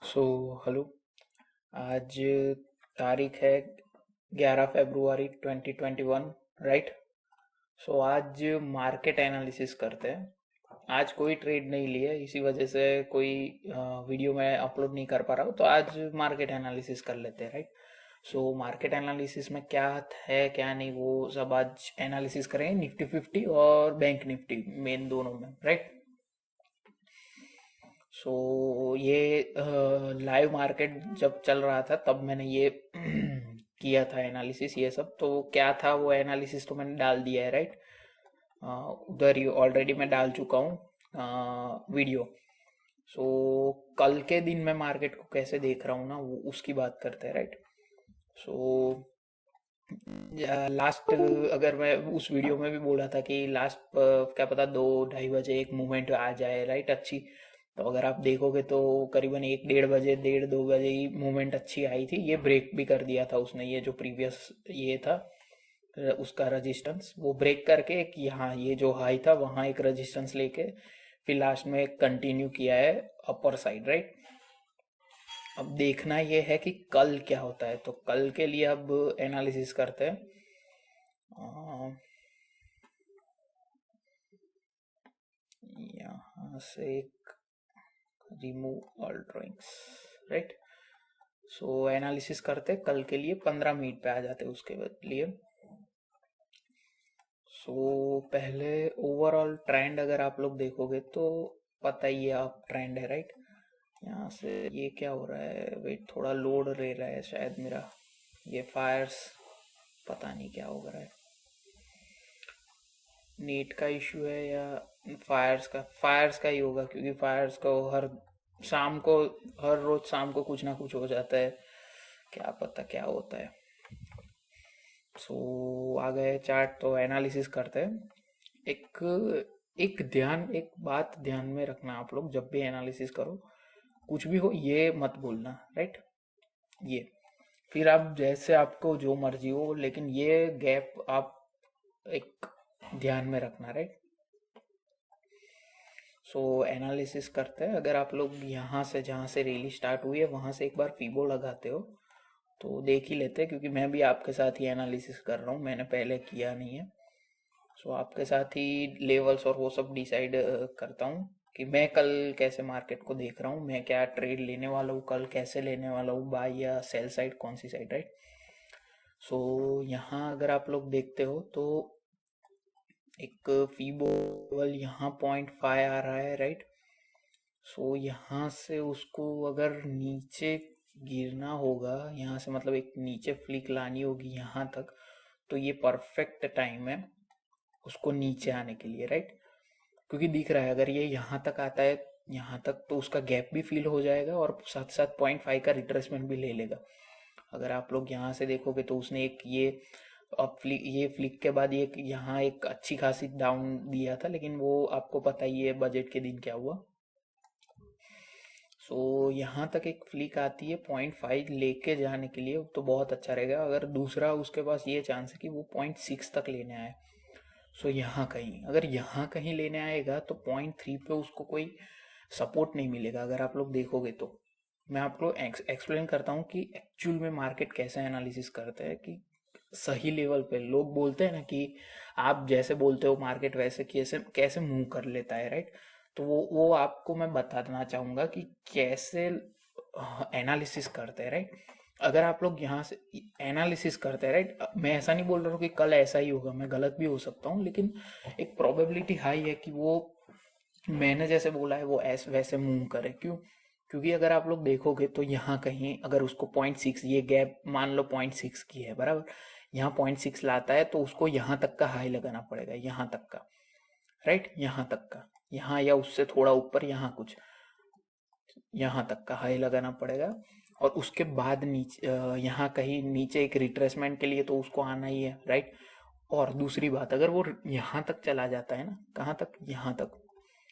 So hello. आज तारीख है 11 फरवरी 2021, राइट। सो आज मार्केट एनालिसिस करते हैं। आज कोई ट्रेड नहीं लिया, इसी वजह से कोई वीडियो मैं अपलोड नहीं कर पा रहा हूँ, तो आज मार्केट एनालिसिस कर लेते हैं, राइट। सो मार्केट एनालिसिस में क्या है क्या नहीं वो सब आज एनालिसिस करेंगे, निफ्टी 50 और बैंक निफ्टी मेन दोनों में, राइट। सो ये लाइव मार्केट जब चल रहा था तब मैंने ये किया था एनालिसिस, ये सब तो क्या था वो एनालिसिस तो मैंने डाल दिया है, राइट। उधर ही ऑलरेडी मैं डाल चुका हूँ वीडियो। सो कल के दिन मैं मार्केट को कैसे देख रहा हूँ ना, वो उसकी बात करते हैं, राइट। सो लास्ट, अगर मैं उस वीडियो में भी बोला था कि लास्ट क्या पता 2-2:30 बजे एक मूवमेंट आ जाए, राइट, अच्छी। तो अगर आप देखोगे तो करीबन 1-1:30 बजे, 1:30-2 बजे ही मूवमेंट अच्छी आई थी। ये ब्रेक भी कर दिया था उसने, ये जो प्रीवियस ये था उसका रजिस्टेंस वो ब्रेक करके एक यहाँ ये जो हाई था वहाँ एक रजिस्टेंस लेके फिर लास्ट में कंटिन्यू किया है अपर साइड, राइट। अब देखना ये है कि कल क्या होता है, तो कल के लिए अब एनालिसिस करते हैं। यहाँ से एक रिमूव ऑल ड्राइंग्स, राइट। सो एनालिसिस करते कल के लिए, 15 मिनट पे आ जाते उसके लिए। सो पहले ओवरऑल ट्रेंड अगर आप लोग देखोगे तो पता ही है आप ट्रेंड है, राइट। यहाँ से ये क्या हो रहा है, वेट थोड़ा लोड ले रहा है शायद मेरा, ये फायर्स, पता नहीं क्या हो रहा है, नेट का इशू है या फायर्स का ही होगा, क्योंकि फायर्स को हर शाम को, हर रोज शाम को कुछ ना कुछ हो जाता है, क्या पता क्या होता है। सो आ गए चार्ट, तो एनालिसिस करते हैं। एक एक बात ध्यान में रखना, आप लोग जब भी एनालिसिस करो कुछ भी हो ये मत भूलना, राइट। ये फिर आप जैसे आपको जो मर्जी हो, लेकिन ये गैप आप एक ध्यान में रखना, राइट। सो एनालिसिस करते हैं। अगर आप लोग यहाँ से जहाँ से रैली स्टार्ट हुई है वहाँ से एक बार फीबो लगाते हो तो देख ही लेते हैं, क्योंकि मैं भी आपके साथ ही एनालिसिस कर रहा हूँ, मैंने पहले किया नहीं है। सो आपके साथ ही लेवल्स और वो सब डिसाइड करता हूँ कि मैं कल कैसे मार्केट को देख रहा हूँ, मैं क्या ट्रेड लेने वाला हूँ, कल कैसे लेने वाला हूँ, बाय या सेल साइड, कौन सी साइड, राइट। सो यहाँ अगर आप लोग देखते हो तो एक फीबो लेवल यहाँ 0.5 आ रहा है, राइट। सो यहाँ से उसको अगर नीचे गिरना होगा, यहाँ से मतलब एक नीचे फ्लिक लानी होगी यहाँ तक, तो ये परफेक्ट टाइम है उसको नीचे आने के लिए, राइट। क्योंकि दिख रहा है अगर ये यहाँ तक आता है, यहाँ तक, तो उसका गैप भी फिल हो जाएगा और साथ साथ 0.5 का रिट्रेसमेंट भी ले लेगा। अगर आप लोग यहाँ से देखोगे तो उसने एक ये अब ये फ्लिक के बाद ये यहाँ एक अच्छी खासी डाउन दिया था, लेकिन वो आपको पता ही है बजट के दिन क्या हुआ। सो यहाँ तक एक फ्लिक आती है 0.5 लेके जाने के लिए, तो बहुत अच्छा रहेगा। अगर दूसरा उसके पास ये चांस है कि वो 0.6 तक लेने आए, सो यहाँ कहीं, अगर यहाँ कहीं लेने आएगा तो 0.3 पे उसको कोई सपोर्ट नहीं मिलेगा। अगर आप लोग देखोगे तो मैं आपको एक्सप्लेन करता हूँ कि एक्चुअल में मार्केट कैसे एनालिसिस करता है, कि सही लेवल पे लोग बोलते हैं ना कि आप जैसे बोलते हो मार्केट वैसे कैसे कैसे मूव कर लेता है, राइट। तो वो आपको मैं बता देना चाहूंगा कि कैसे एनालिसिस करते हैं, राइट। अगर आप लोग यहाँ से एनालिसिस करते हैं, राइट, मैं ऐसा नहीं बोल रहा हूँ कि कल ऐसा ही होगा, मैं गलत भी हो सकता हूँ, लेकिन एक प्रोबेबिलिटी हाई है कि वो मैंने जैसे बोला है वो ऐसे वैसे मूव करे। क्यों? क्योंकि अगर आप लोग देखोगे तो यहाँ कहीं अगर उसको 0.6, ये गैप मान लो 0.6 की है, बराबर, यहाँ 0.6 लाता है तो उसको यहाँ तक का हाई लगाना पड़ेगा, यहाँ तक का, राइट, यहाँ तक का, यहाँ या उससे थोड़ा ऊपर, यहाँ कुछ यहाँ तक का हाई लगाना पड़ेगा। और उसके बाद नीचे यहाँ कहीं नीचे एक रिट्रेसमेंट के लिए तो उसको आना ही है, राइट। और दूसरी बात, अगर वो यहाँ तक चला जाता है ना, कहाँ तक, यहाँ तक,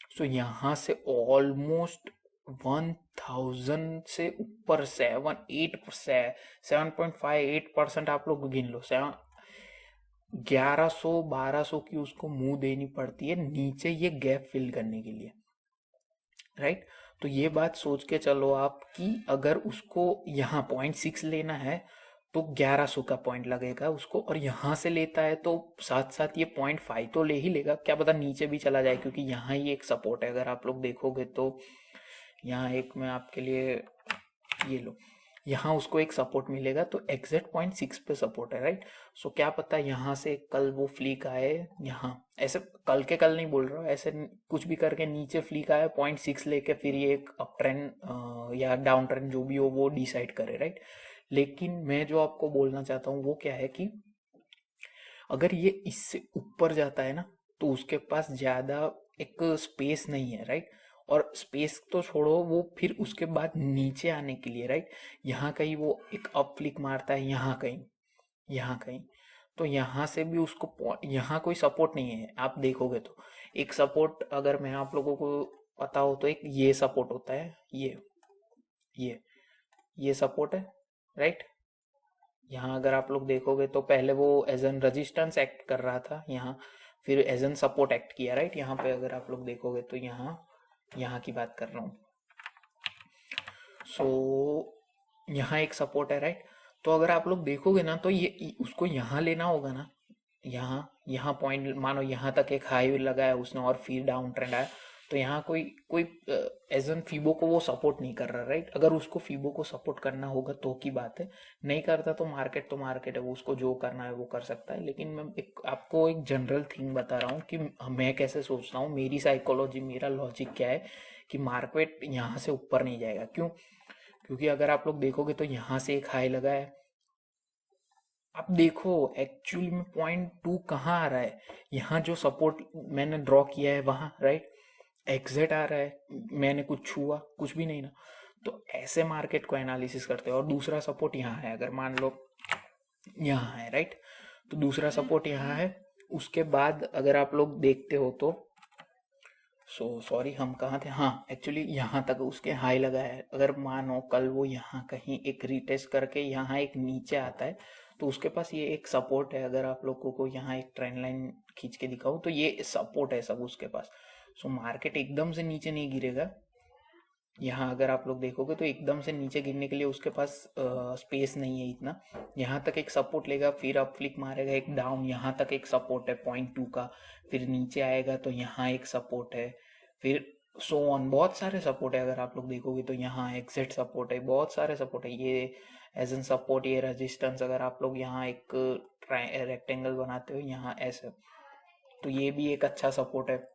सो यहाँ से ऑलमोस्ट 1000 से ऊपर 7.58% आप लोग गिन लो, 1100-1200 की उसको मुंह देनी पड़ती है नीचे ये गैप फिल करने के लिए, राइट। तो ये बात सोच के चलो आप कि अगर उसको यहाँ 0.6 लेना है तो 1100 का पॉइंट लगेगा उसको, और यहाँ से लेता है तो साथ साथ ये 0.5 तो ले ही लेगा, क्या पता नीचे भी चला जाए, क्योंकि यहाँ ही एक सपोर्ट है। अगर आप लोग देखोगे तो यहाँ एक मैं आपके लिए, ये लो, यहाँ उसको एक सपोर्ट मिलेगा, तो एग्जैक्ट 0.6 पे सपोर्ट है, राइट। सो क्या पता यहाँ से कल वो फ्लिक आए, यहाँ ऐसे कल के कल नहीं बोल रहा हूँ, ऐसे कुछ भी करके नीचे फ्लिक आए 0.6 लेके, फिर ये एक अप ट्रेंड या डाउन ट्रेंड जो भी हो वो डिसाइड करे, राइट। लेकिन मैं जो आपको बोलना चाहता हूँ वो क्या है कि अगर ये इससे ऊपर जाता है ना तो उसके पास ज्यादा एक स्पेस नहीं है, राइट। और स्पेस तो छोड़ो, वो फिर उसके बाद नीचे आने के लिए, राइट, यहाँ कहीं वो एक अप फ्लिक मारता है, यहाँ कहीं, यहाँ कहीं, तो यहाँ से भी उसको यहाँ कोई सपोर्ट नहीं है। आप देखोगे तो एक सपोर्ट, अगर मैं आप लोगों को पता हो तो एक ये सपोर्ट होता है, ये ये सपोर्ट है, राइट। यहाँ अगर आप लोग देखोगे तो पहले वो एज एन रेजिस्टेंस एक्ट कर रहा था यहाँ, फिर एज एन सपोर्ट एक्ट किया, राइट। यहाँ पे अगर आप लोग देखोगे तो यहाँ की बात कर रहा हूँ। सो यहाँ एक सपोर्ट है, राइट। तो अगर आप लोग देखोगे ना तो ये उसको यहाँ लेना होगा ना, यहाँ यहाँ पॉइंट मानो यहाँ तक एक हाई लगाया उसने और फिर डाउन ट्रेंड आया, तो यहाँ कोई कोई एज एन फीबो को वो सपोर्ट नहीं कर रहा, राइट। अगर उसको फीबो को सपोर्ट करना होगा तो की बात है, नहीं करता तो मार्केट है, वो उसको जो करना है वो कर सकता है। लेकिन मैं आपको एक जनरल थिंग बता रहा हूँ कि मैं कैसे सोचता हूँ, मेरी साइकोलॉजी, मेरा लॉजिक क्या है कि मार्केट यहाँ से ऊपर नहीं जाएगा। क्यों? क्योंकि अगर आप लोग देखोगे तो यहाँ से एक हाई लगा है, आप देखो एक्चुअल में 0.2 कहाँ आ रहा है, यहाँ जो सपोर्ट मैंने ड्रॉ किया है वहां, राइट। एग्जिट आ रहा है, मैंने कुछ छुआ, कुछ भी नहीं ना। तो ऐसे मार्केट को एनालिसिस करते हैं। और दूसरा सपोर्ट यहाँ है, अगर मान लो यहाँ है, राइट, तो दूसरा सपोर्ट यहाँ है। उसके बाद अगर आप लोग देखते हो तो सॉरी हम कहाँ थे, हाँ एक्चुअली यहाँ तक उसके हाई लगा है। अगर मानो कल वो यहाँ कहीं एक रिटेस्ट करके यहाँ एक नीचे आता है तो उसके पास ये एक सपोर्ट है। अगर आप लोगों को यहाँ एक ट्रेंड लाइन खींच के दिखाऊं तो ये सपोर्ट है सब उसके पास। सो मार्केट एकदम से नीचे नहीं गिरेगा। यहाँ अगर आप लोग देखोगे तो एकदम से नीचे गिरने के लिए उसके पास स्पेस नहीं है इतना। यहाँ तक एक सपोर्ट लेगा, फिर अप फ्लिक मारेगा एक डाउन, यहाँ तक एक सपोर्ट है 0.2 का, फिर नीचे आएगा तो यहाँ एक सपोर्ट है, फिर सो ऑन बहुत सारे सपोर्ट है। अगर आप लोग देखोगे तो यहाँ एग्जिट सपोर्ट है, बहुत सारे सपोर्ट है, ये एज एन सपोर्ट, ये रेजिस्टेंस। अगर आप लोग यहाँ एक रेक्टेंगल बनाते हो यहाँ ऐसे, तो ये भी एक अच्छा सपोर्ट है।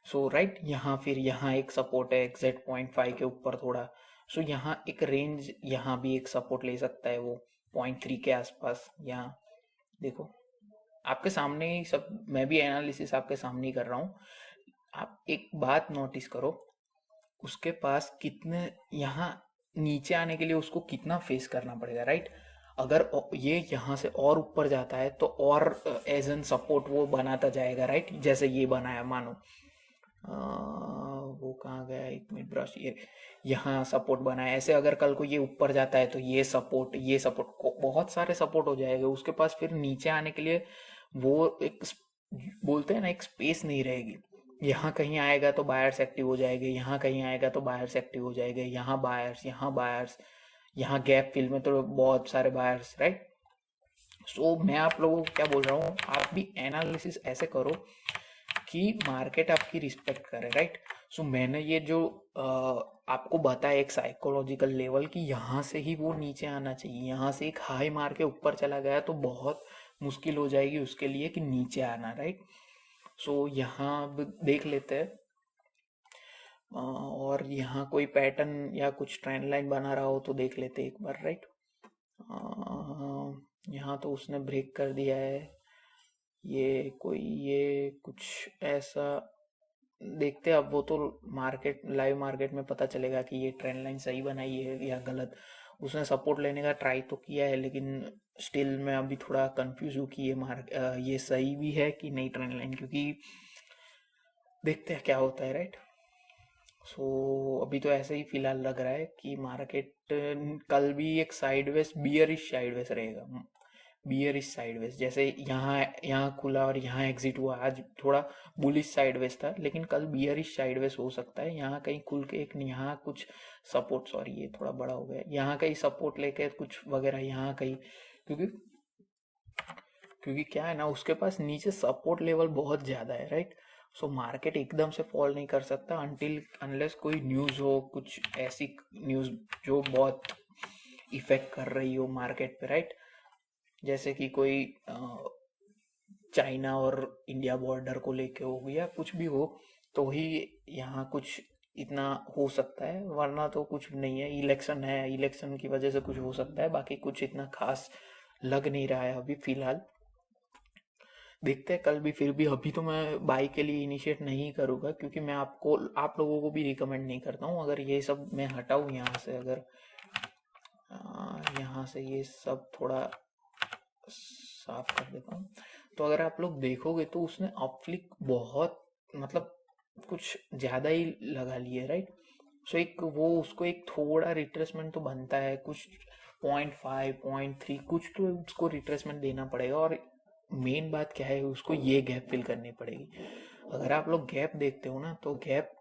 सो राइट, यहाँ फिर यहाँ एक सपोर्ट है एग्जैक्ट 0.5 के ऊपर थोड़ा। सो यहाँ एक रेंज, यहाँ भी एक सपोर्ट ले सकता है वो 0.3 के आसपास। यहाँ देखो आपके सामने ही सब, मैं भी एनालिसिस आपके सामने ही कर रहा हूँ। आप एक बात नोटिस करो, उसके पास कितने यहाँ नीचे आने के लिए उसको कितना फेस करना पड़ेगा, राइट। अगर ये यहाँ से और ऊपर जाता है तो और एज एन सपोर्ट वो बनाता जाएगा, राइट। जैसे ये बनाया मानो, वो कहाँ गया, एक मिनट ब्रश, ये यहाँ सपोर्ट बनाया, ऐसे अगर कल को ये ऊपर जाता है तो ये सपोर्ट बहुत सारे सपोर्ट हो जाएगा उसके पास। फिर नीचे आने के लिए वो एक बोलते हैं ना, एक स्पेस नहीं रहेगी। यहाँ कहीं आएगा तो बायर्स एक्टिव हो जाएंगे, यहाँ कहीं आएगा तो बायर्स एक्टिव हो जाएंगे, यहाँ बायर्स, यहाँ बायर्स, यहाँ गैप फिल में तो बहुत सारे बायर्स, राइट। सो मैं आप लोगों को क्या बोल रहा हूँ, आप भी एनालिसिस ऐसे करो कि मार्केट आपकी रिस्पेक्ट करे, राइट। सो मैंने ये जो आपको बताया एक साइकोलॉजिकल लेवल की यहाँ से ही वो नीचे आना चाहिए। यहाँ से एक हाई मार के ऊपर चला गया तो बहुत मुश्किल हो जाएगी उसके लिए कि नीचे आना, राइट। सो यहाँ अब देख लेते हैं, और यहाँ कोई पैटर्न या कुछ ट्रेंड लाइन बना रहा हो तो देख लेते एक बार, राइट। यहाँ तो उसने ब्रेक कर दिया है, ये कुछ ऐसा देखते हैं अब। वो तो लाइव मार्केट में पता चलेगा कि ये ट्रेंड लाइन सही बनाई है या गलत। उसने सपोर्ट लेने का ट्राई तो किया है, लेकिन स्टिल मैं अभी थोड़ा कंफ्यूज हूँ कि ये सही भी है कि नहीं ट्रेंड लाइन, क्योंकि देखते हैं क्या होता है, राइट। सो अभी तो ऐसे ही फिलहाल लग रहा है कि मार्केट कल भी एक साइडवेज, बियरिश साइडवेज रहेगा। बियरिश साइडवेज, जैसे यहाँ खुला और यहाँ एग्जिट हुआ, आज थोड़ा बुलिश साइडवेज था लेकिन कल बियरिश साइडवेज हो सकता है। यहाँ कहीं खुल के एक यहाँ कुछ सपोर्ट, सॉरी ये थोड़ा बड़ा हो गया, यहाँ कहीं सपोर्ट लेके कुछ वगैरह यहाँ कहीं, क्योंकि क्या है ना, उसके पास नीचे सपोर्ट लेवल बहुत ज़्यादा है, राइट। सो मार्केट एकदम से फॉल नहीं कर सकता अनलेस कोई न्यूज़ हो, कुछ ऐसी न्यूज़ जो बहुत इफेक्ट कर रही हो मार्केट पे, राइट। जैसे कि कोई चाइना और इंडिया बॉर्डर को लेके हो गया, कुछ भी हो तो ही यहाँ कुछ इतना हो सकता है, वरना तो कुछ नहीं है। इलेक्शन है, इलेक्शन की वजह से कुछ हो सकता है, बाकी कुछ इतना खास लग नहीं रहा है अभी फिलहाल। देखते हैं कल भी, फिर भी अभी तो मैं बाई के लिए इनिशिएट नहीं करूँगा, क्योंकि मैं आप लोगों को भी रिकमेंड नहीं करता हूँ। अगर ये सब मैं हटाऊँ यहाँ से, अगर यहाँ से ये सब थोड़ा साफ कर देता हूँ, तो अगर आप लोग देखोगे तो उसने अपफ्लिक बहुत मतलब कुछ ज़्यादा ही लगा लिए, राइट। सो एक वो उसको एक थोड़ा रिट्रेसमेंट तो बनता है, कुछ 0.5 0.3 कुछ तो उसको रिट्रेसमेंट देना पड़ेगा। और मेन बात क्या है, उसको ये गैप फिल करनी पड़ेगी। अगर आप लोग गैप देखते हो ना, तो गैप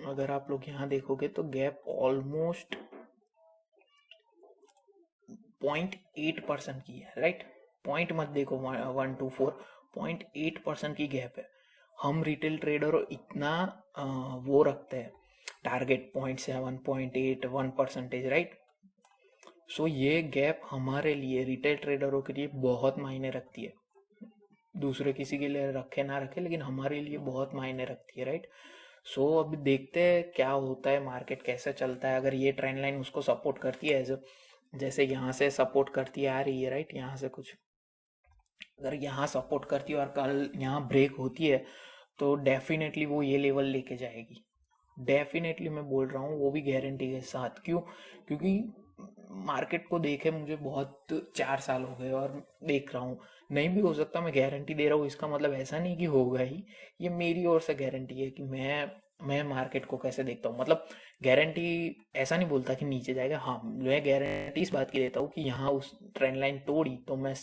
अगर आप लोग यहाँ देखोगे तो गैप ऑलमोस्ट 0.8% की है, राइट। पॉइंट मत देखो 1 to 4, 0.8% की गैप है। हम रिटेल ट्रेडर इतना वो रखते हैं टारगेट 0.7 0.8 1%, राइट। सो ये गैप हमारे लिए रिटेल ट्रेडरों के लिए बहुत मायने रखती है। दूसरे किसी के लिए रखे ना रखे, लेकिन हमारे लिए बहुत मायने रखती है, राइट। सो अभी देखते हैं क्या होता है, मार्केट कैसे चलता है। अगर ये ट्रेंड लाइन उसको सपोर्ट करती है, जैसे यहाँ से सपोर्ट करती आ रही है, राइट, यहाँ से कुछ अगर यहाँ सपोर्ट करती है और कल यहाँ ब्रेक होती है, तो डेफिनेटली वो ये लेवल लेके जाएगी। डेफिनेटली मैं बोल रहा हूँ, वो भी गारंटी के साथ। क्यों? क्योंकि मार्केट को देखे मुझे बहुत 4 साल हो गए और देख रहा हूँ। नहीं भी हो सकता, मैं गारंटी दे रहा हूँ, इसका मतलब ऐसा नहीं कि होगा ही। ये मेरी ओर से गारंटी है कि मैं मार्केट को कैसे देखता हूँ। मतलब गारंटी ऐसा नहीं बोलता कि नीचे जाएगा, हाँ मैं गारंटी इस बात की देता हूँ कि यहाँ उस ट्रेंड लाइन तोड़ी तो मैं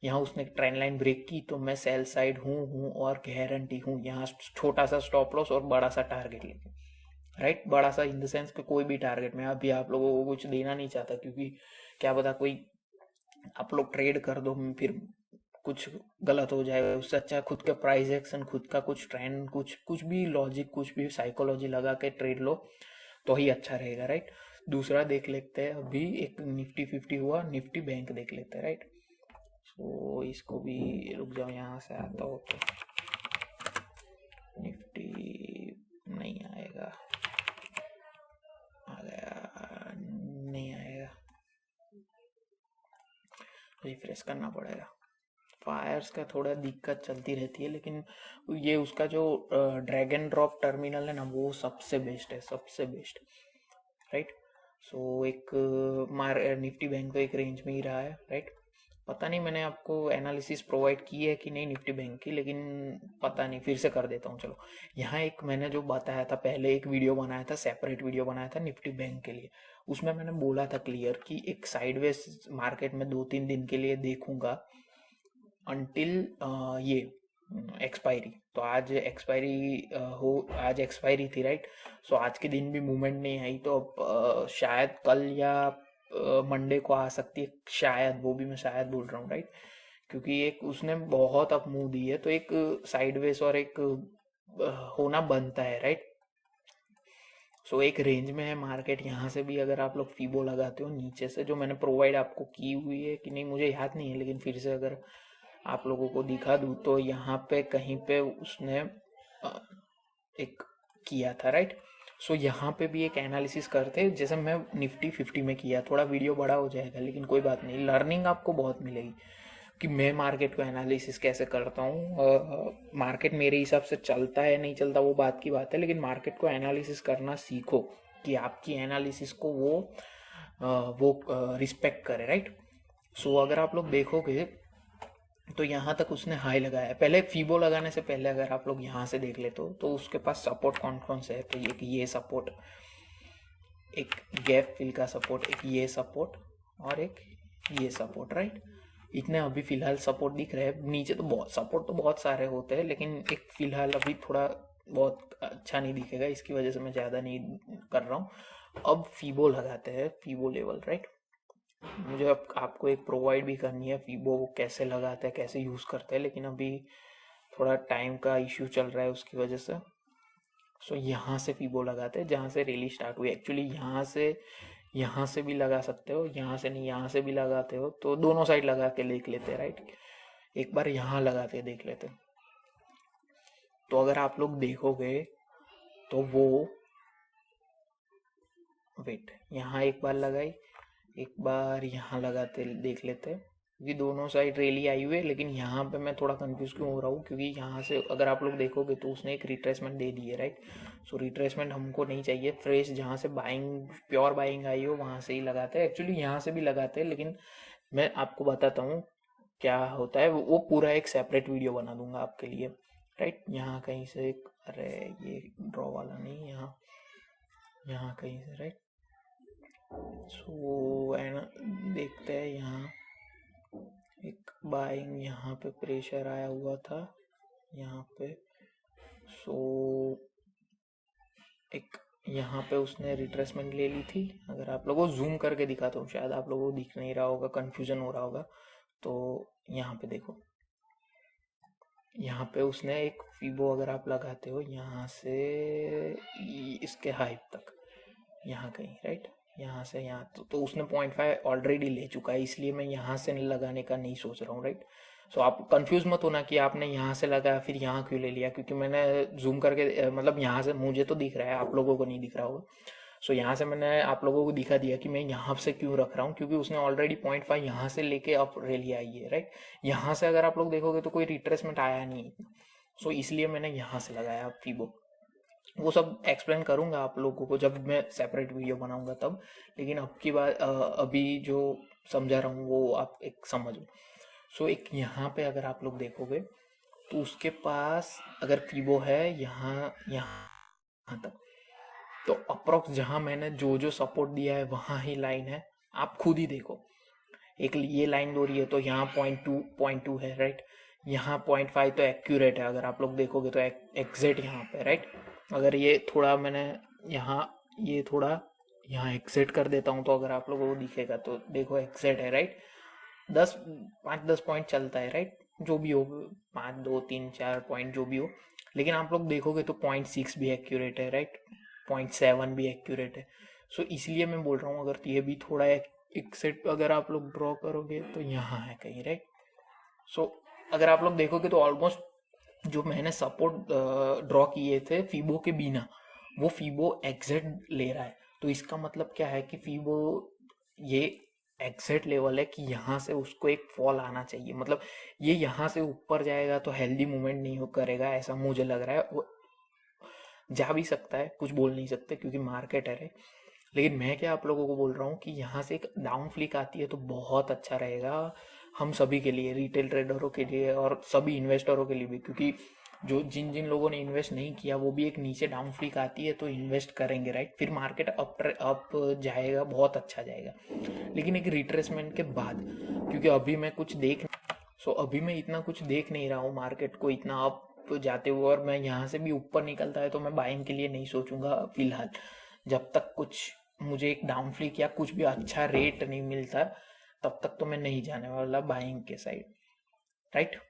यहाँ उसने ट्रेंड लाइन ब्रेक की तो मैं सेल साइड हूँ और गारंटी हूँ यहाँ छोटा सा स्टॉप लॉस और बड़ा सा टारगेट लेके, राइट। बड़ा सा इन द सेंस कि कोई भी टारगेट में अभी आप लोगों को कुछ देना नहीं चाहता, क्योंकि क्या पता कोई आप लोग ट्रेड कर दो फिर कुछ गलत हो जाए। उससे अच्छा खुद के प्राइस एक्शन, खुद का कुछ ट्रेंड, कुछ भी लॉजिक, कुछ भी साइकोलॉजी लगा के ट्रेड लो तो ही अच्छा रहेगा, राइट। दूसरा देख लेते हैं, अभी एक निफ्टी 50 हुआ, निफ्टी बैंक देख लेते हैं, राइट। सो इसको भी रुक जाओ, यहाँ से आता हो तो निफ्टी नहीं आएगा, आ गया, नहीं आएगा, रिफ्रेश करना पड़ेगा। फायर्स का थोड़ा दिक्कत चलती रहती है, लेकिन ये उसका जो ड्रैग एंड ड्रॉप टर्मिनल है ना, वो सबसे बेस्ट है, सबसे बेस्ट, राइट। सो एक निफ्टी बैंक तो एक रेंज में ही रहा है, राइट। पता नहीं मैंने आपको एनालिसिस प्रोवाइड की है कि नहीं निफ्टी बैंक की, लेकिन पता नहीं, फिर से कर देता हूँ। चलो, यहाँ एक मैंने जो बताया था पहले, एक वीडियो बनाया था, सेपरेट वीडियो बनाया था निफ्टी बैंक के लिए। उसमें मैंने बोला था क्लियर कि एक साइडवेज मार्केट में 2-3 दिन के लिए देखूंगा अंटिल ये एक्सपायरी। तो आज एक्सपायरी थी, राइट। सो आज के दिन भी मूवमेंट नहीं आई, तो अब शायद कल या मंडे को आ सकती है, शायद, वो भी मैं शायद बोल रहा हूँ, राइट। क्योंकि एक उसने बहुत अप मूव दी है, तो एक साइडवेज और एक होना बनता है, राइट। सो एक रेंज में है मार्केट। यहाँ से भी अगर आप लोग फीबो लगाते हो नीचे से, जो मैंने प्रोवाइड आपको की हुई है कि नहीं मुझे याद नहीं है, लेकिन फिर से अगर आप लोगों को दिखा दूँ तो यहाँ पे कहीं पे उसने एक किया था, राइट। सो यहाँ पे भी एक एनालिसिस करते, जैसे मैं निफ्टी 50 में किया। थोड़ा वीडियो बड़ा हो जाएगा, लेकिन कोई बात नहीं, लर्निंग आपको बहुत मिलेगी कि मैं मार्केट को एनालिसिस कैसे करता हूँ। मार्केट मेरे हिसाब से चलता है नहीं चलता वो बात की बात है, लेकिन मार्केट को एनालिसिस करना सीखो कि आपकी एनालिसिस को वो रिस्पेक्ट करे, राइट। सो अगर आप लोग देखोगे तो यहाँ तक उसने हाई लगाया है। पहले फीबो लगाने से पहले अगर आप लोग यहाँ से देख लेते हो तो उसके पास सपोर्ट कौन कौन से है, तो ये सपोर्ट, एक गैप फिल का सपोर्ट, एक ये सपोर्ट और एक ये सपोर्ट, राइट। इतने अभी फिलहाल सपोर्ट दिख रहे हैं। नीचे तो बहुत सपोर्ट तो बहुत सारे होते हैं, लेकिन एक फिलहाल अभी थोड़ा बहुत अच्छा नहीं दिखेगा, इसकी वजह से मैं ज़्यादा नहीं कर रहा हूँ। अब फीबो लगाते हैं, फीबो लेवल, राइट। मुझे अब आपको एक प्रोवाइड भी करनी है फीबो कैसे लगाते हैं, कैसे यूज़ करते हैं, लेकिन अभी थोड़ा टाइम का इश्यू चल रहा है उसकी वजह से। सो यहाँ से फीबो लगाते हैं जहाँ से रैली स्टार्ट हुई। एक्चुअली यहाँ से भी लगा सकते हो, यहाँ से नहीं, यहाँ से भी लगाते हो, तो दोनों साइड लगा के देख लेते हैं, राइट। एक बार यहाँ लगा के देख लेते हैं। तो अगर आप लोग देखोगे तो वो वेट, यहाँ एक बार लगाई, एक बार यहाँ लगाते देख लेते हैं, क्योंकि दोनों साइड रैली आई हुई है। लेकिन यहाँ पे मैं थोड़ा कंफ्यूज क्यों हो रहा हूँ, क्योंकि यहाँ से अगर आप लोग देखोगे तो उसने एक रिट्रेसमेंट दे दी है, राइट। सो रिट्रेसमेंट हमको नहीं चाहिए, फ्रेश जहाँ से बाइंग, प्योर बाइंग आई हो वहाँ से ही लगाते हैं। एक्चुअली यहाँ से भी लगाते हैं, लेकिन मैं आपको बताता हूँ क्या होता है, वो पूरा एक सेपरेट वीडियो बना दूंगा आपके लिए, राइट। यहाँ कहीं से एक, अरे ये ड्रॉ वाला नहीं, यहाँ कहीं से, राइट। सो एंड देखते हैं, यहाँ एक बाइंग, यहाँ पे प्रेशर आया हुआ था यहाँ पे। सो एक यहाँ पे उसने रिट्रेसमेंट ले ली थी। अगर आप लोगों को जूम करके दिखाता हूँ, शायद आप लोगों को दिख नहीं रहा होगा, कंफ्यूजन हो रहा होगा। तो यहाँ पे देखो, यहाँ पे उसने एक फीबो अगर आप लगाते हो यहाँ से इसके हाइप तक, यहाँ कहीं, राइट, यहाँ से यहाँ, तो उसने 0.5 ऑलरेडी ले चुका है, इसलिए मैं यहाँ से लगाने का नहीं सोच रहा हूँ, राइट। सो आप कंफ्यूज मत होना कि आपने यहाँ से लगाया फिर यहाँ क्यों ले लिया, क्योंकि मैंने जूम करके मतलब यहाँ से मुझे तो दिख रहा है, आप लोगों को नहीं दिख रहा होगा। सो यहाँ से मैंने आप लोगों को दिखा दिया कि मैं यहाँ से क्यों रख रहा हूँ, क्योंकि उसने ऑलरेडी 0.5 यहाँ से लेके अप रैली आई है, राइट। यहाँ से अगर आप लोग देखोगे तो कोई रिट्रेसमेंट आया नहीं, सो इसलिए मैंने यहाँ से लगाया फीबो। वो सब एक्सप्लेन करूंगा आप लोगों को जब मैं सेपरेट वीडियो बनाऊंगा तब, लेकिन अब की बात अभी जो समझा रहा हूँ वो आप एक समझो। सो एक यहाँ पे अगर आप लोग देखोगे तो उसके पास अगर फीबो है यहाँ यहाँ तक, तो अप्रोक्स जहाँ मैंने जो जो सपोर्ट दिया है वहाँ ही लाइन है, आप खुद ही देखो। एक ये लाइन दो रही है तो यहाँ 0.2 है, राइट। यहाँ 0.5 तो एक्यूरेट है, अगर आप लोग देखोगे तो एग्जैक्ट यहाँ पे, राइट। अगर ये थोड़ा मैंने यहाँ ये थोड़ा यहाँ एग्जैक्ट कर देता हूँ तो अगर आप लोगों को दिखेगा तो देखो एग्जैक्ट है, राइट। 5-10 पॉइंट चलता है, राइट, जो भी हो, 5, 2, 3, 4 पॉइंट जो भी हो। लेकिन आप लोग देखोगे तो 0.6 भी एक्यूरेट है, राइट, 0.7 भी एक्यूरेट है। सो इसलिए मैं बोल रहा हूँ अगर ये भी थोड़ा एक सेट अगर आप लोग ड्रॉ करोगे तो यहाँ है कहीं, राइट। सो अगर आप लोग देखोगे तो ऑलमोस्ट जो मैंने सपोर्ट ड्रॉ किए थे फीबो के बिना, वो फीबो एग्जैक्ट ले रहा है। तो इसका मतलब क्या है कि फीबो ये एग्जैक्ट लेवल है कि यहाँ से उसको एक फॉल आना चाहिए, मतलब ये यहाँ से ऊपर जाएगा तो हेल्दी मूवमेंट नहीं हो करेगा, ऐसा मुझे लग रहा है। वो जा भी सकता है, कुछ बोल नहीं सकते क्योंकि मार्केट है, लेकिन मैं क्या आप लोगों को बोल रहा हूँ कि यहाँ से एक डाउन फ्लिक आती है तो बहुत अच्छा रहेगा हम सभी के लिए, रिटेल ट्रेडरों के लिए और सभी इन्वेस्टरों के लिए भी, क्योंकि जो जिन जिन लोगों ने इन्वेस्ट नहीं किया वो भी एक नीचे डाउन फ्लिक आती है तो इन्वेस्ट करेंगे, राइट। फिर मार्केट अप जाएगा, बहुत अच्छा जाएगा, लेकिन एक रिट्रेसमेंट के बाद, क्योंकि अभी मैं कुछ अभी मैं इतना कुछ देख नहीं रहा हूँ मार्केट को इतना अप जाते हुए, और मैं यहाँ से भी ऊपर निकलता है तो मैं बाइंग के लिए नहीं सोचूंगा फिलहाल, जब तक कुछ मुझे एक डाउन फ्लिक या कुछ भी अच्छा रेट नहीं मिलता तब तक तो मैं नहीं जाने वाला बाइंग के साइड, राइट।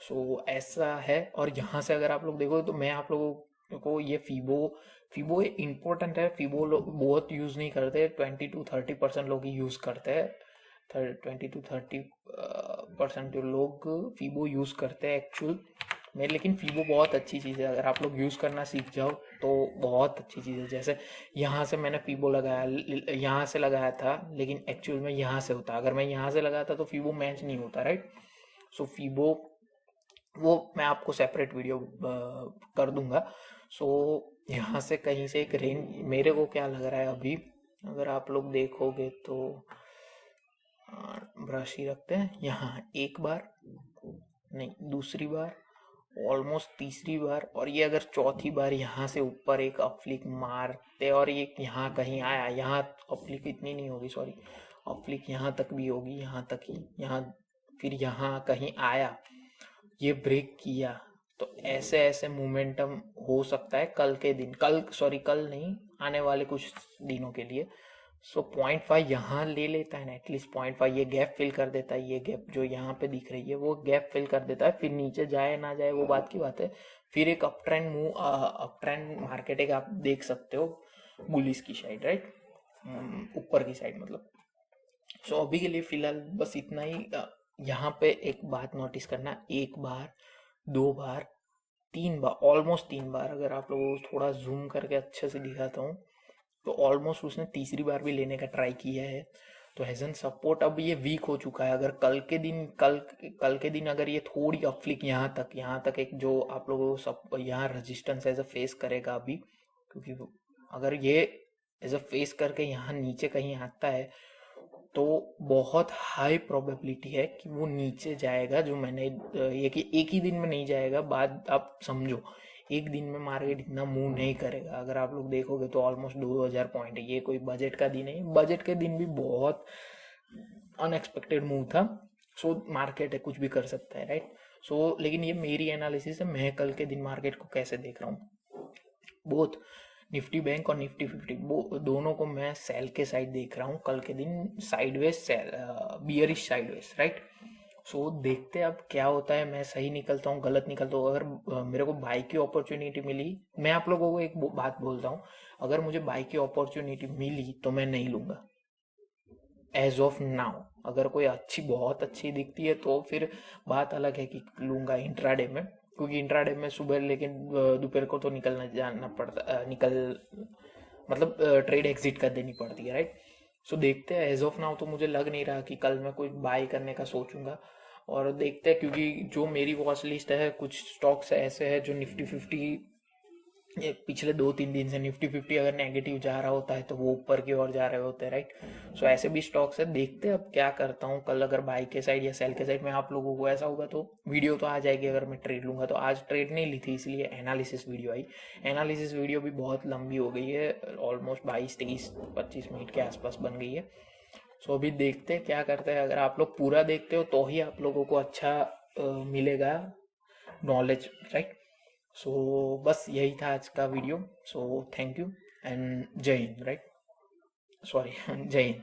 सो ऐसा है। और यहाँ से अगर आप लोग देखो तो मैं आप लोगों को ये फीबो इम्पोर्टेंट है। फीबो लोग बहुत यूज़ नहीं करते, 20-30% लोग ही यूज़ करते हैं, 20-30% जो लोग फीबो यूज़ करते हैं एक्चुअल में। लेकिन फीबो बहुत अच्छी चीज़ है, अगर आप लोग यूज़ करना सीख जाओ तो बहुत अच्छी चीज़ है। जैसे यहाँ से मैंने फीबो लगाया, यहाँ से लगाया था, लेकिन एक्चुअल में यहाँ से होता, अगर मैं यहाँ से लगाता तो फीबो मैच नहीं होता, राइट। सो फीबो वो मैं आपको सेपरेट वीडियो कर दूंगा। सो यहाँ से कहीं से एक रेंज मेरे को क्या लग रहा है अभी, अगर आप लोग देखोगे तो ब्रश ही रखते हैं, यहाँ एक बार नहीं, दूसरी बार, ऑलमोस्ट तीसरी बार, और ये अगर चौथी बार यहाँ से ऊपर एक अपफ्लिक मारते और ये यहाँ कहीं आया, यहाँ अपफ्लिक इतनी नहीं होगी, सॉरी, अपफ्लिक यहाँ तक भी होगी, यहाँ तक ही, यहाँ फिर यहाँ कहीं आया, ये ब्रेक किया, तो ऐसे ऐसे मोमेंटम हो सकता है कल के दिन, कल नहीं, आने वाले कुछ दिनों के लिए। सो 0.5 यहाँ ले लेता है ना, एटलीस्ट 0.5 ये गैप फिल कर देता है, ये गैप जो यहाँ पे दिख रही है वो गैप फिल कर देता है, फिर नीचे जाए ना जाए वो बात की बात है। फिर एक अप ट्रेंड मार्केट एक आप देख सकते हो बुलिस की साइड, राइट, ऊपर की साइड मतलब। सो अभी के लिए फिलहाल बस इतना ही। यहाँ पे एक बात नोटिस करना, एक बार, दो बार, तीन बार, ऑलमोस्ट तीन बार, अगर आप लोगों को थोड़ा जूम करके अच्छे से दिखाता हूँ तो ऑलमोस्ट उसने तीसरी बार भी लेने का ट्राई किया है। तो एज एन सपोर्ट अब ये वीक हो चुका है। अगर कल के दिन अगर ये थोड़ी अपफ्लिक यहाँ तक एक जो आप लोगों को सब यहाँ रेजिस्टेंस एज अ फेस करेगा अभी, क्योंकि अगर ये एज अ फेस करके यहाँ नीचे कहीं आता है तो बहुत हाई प्रोबेबिलिटी है कि वो नीचे जाएगा। जो मैंने ये कि एक ही दिन में नहीं जाएगा, बात आप समझो, एक दिन में मार्केट इतना मूव नहीं करेगा। अगर आप लोग देखोगे तो ऑलमोस्ट 2000 पॉइंट है, ये कोई बजट का दिन है, बजट के दिन भी बहुत अनएक्सपेक्टेड मूव था। सो मार्केट है, कुछ भी कर सकता है, राइट। सो लेकिन ये मेरी एनालिसिस है, मैं कल के दिन मार्केट को कैसे देख रहा हूँ। बोथ निफ्टी बैंक और निफ्टी 50 दोनों को मैं सेल के साइड देख रहा हूँ कल के दिन, sideways sell, bearish sideways, right. So देखते हैं अब क्या होता है, मैं सही निकलता हूँ गलत निकलता हूँ। अगर मेरे को बाई की अपॉर्चुनिटी मिली, मैं आप लोगों को एक बात बोलता हूँ, अगर मुझे बाई की अपॉर्चुनिटी मिली तो मैं नहीं लूंगा एज ऑफ नाउ। अगर कोई बहुत अच्छी दिखती है तो फिर बात अलग है कि लूंगा इंट्राडे में, क्योंकि इंट्राडे में सुबह लेकिन दोपहर को तो निकलना जाना पड़ता, मतलब ट्रेड एग्जिट कर देनी पड़ती है, राइट। सो देखते हैं, एज ऑफ नाउ तो मुझे लग नहीं रहा कि कल मैं कुछ बाय करने का सोचूंगा। और देखते हैं, क्योंकि जो मेरी वॉच लिस्ट है, कुछ स्टॉक्स ऐसे है जो निफ्टी 50, ये पिछले 2-3 दिन से निफ्टी 50 अगर नेगेटिव जा रहा होता है तो वो ऊपर की ओर जा रहे होते हैं, राइट। सो ऐसे भी स्टॉक्स है, देखते हैं अब क्या करता हूँ कल। अगर बाई के साइड या सेल के साइड में आप लोगों को ऐसा होगा तो वीडियो तो आ जाएगी। अगर मैं ट्रेड लूंगा तो आज ट्रेड नहीं ली थी, इसलिए एनालिसिस वीडियो आई। एनालिसिस वीडियो भी बहुत लंबी हो गई है, ऑलमोस्ट 22-23-25 मिनट के आसपास बन गई है। सो अभी देखते हैं क्या करते हैं। अगर आप लोग पूरा देखते हो तो ही आप लोगों को अच्छा मिलेगा नॉलेज, राइट। सो बस यही था आज का video. So thank you and जय हिंद, राइट, सॉरी जय हिंद।